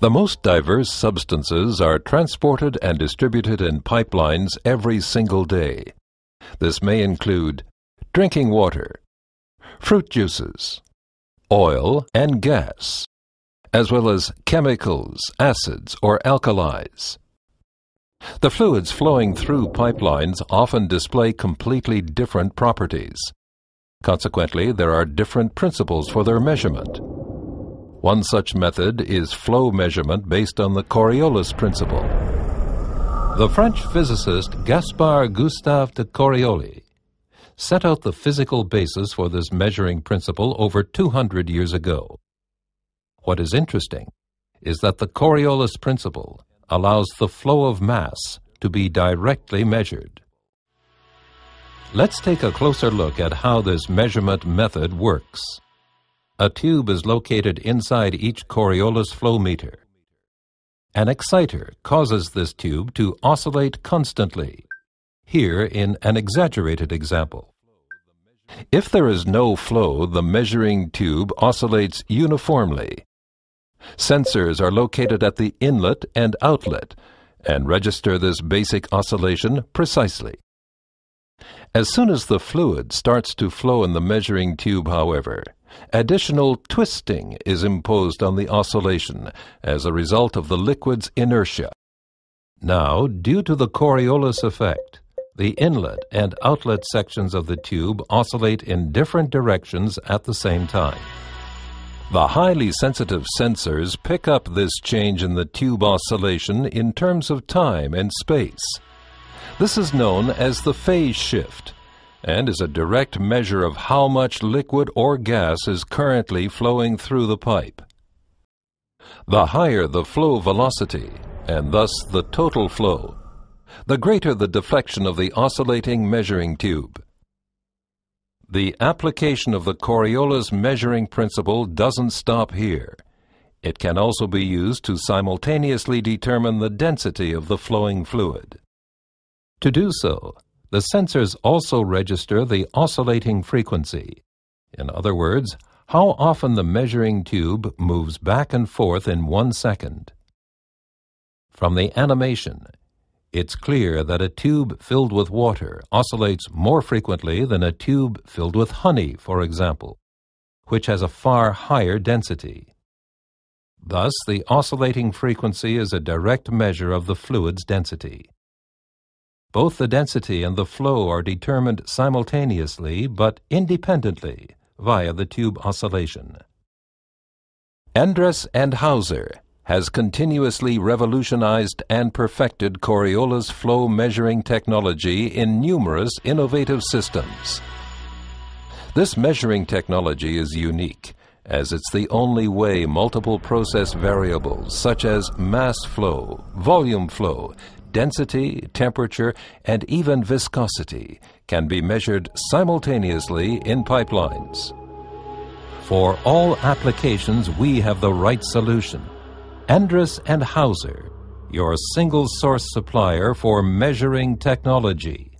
The most diverse substances are transported and distributed in pipelines every single day. This may include drinking water, fruit juices, oil and gas, as well as chemicals, acids, or alkalis. The fluids flowing through pipelines often display completely different properties. Consequently, there are different principles for their measurement. One such method is flow measurement based on the Coriolis principle. The French physicist Gaspard Gustave de Coriolis set out the physical basis for this measuring principle over 200 years ago. What is interesting is that the Coriolis principle allows the flow of mass to be directly measured. Let's take a closer look at how this measurement method works. A tube is located inside each Coriolis flow meter. An exciter causes this tube to oscillate constantly, here in an exaggerated example. If there is no flow, the measuring tube oscillates uniformly. Sensors are located at the inlet and outlet and register this basic oscillation precisely. As soon as the fluid starts to flow in the measuring tube, however, additional twisting is imposed on the oscillation as a result of the liquid's inertia. Now, due to the Coriolis effect, the inlet and outlet sections of the tube oscillate in different directions at the same time. The highly sensitive sensors pick up this change in the tube oscillation in terms of time and space. This is known as the phase shift, and is a direct measure of how much liquid or gas is currently flowing through the pipe. The higher the flow velocity, and thus the total flow, the greater the deflection of the oscillating measuring tube. The application of the Coriolis measuring principle doesn't stop here. It can also be used to simultaneously determine the density of the flowing fluid. To do so, the sensors also register the oscillating frequency. In other words, how often the measuring tube moves back and forth in 1 second. From the animation, it's clear that a tube filled with water oscillates more frequently than a tube filled with honey, for example, which has a far higher density. Thus, the oscillating frequency is a direct measure of the fluid's density. Both the density and the flow are determined simultaneously but independently via the tube oscillation. Endress+Hauser has continuously revolutionized and perfected Coriolis flow measuring technology in numerous innovative systems. This measuring technology is unique, as it's the only way multiple process variables such as mass flow, volume flow, density, temperature, and even viscosity can be measured simultaneously in pipelines. For all applications, we have the right solution. Endress+Hauser, your single source supplier for measuring technology.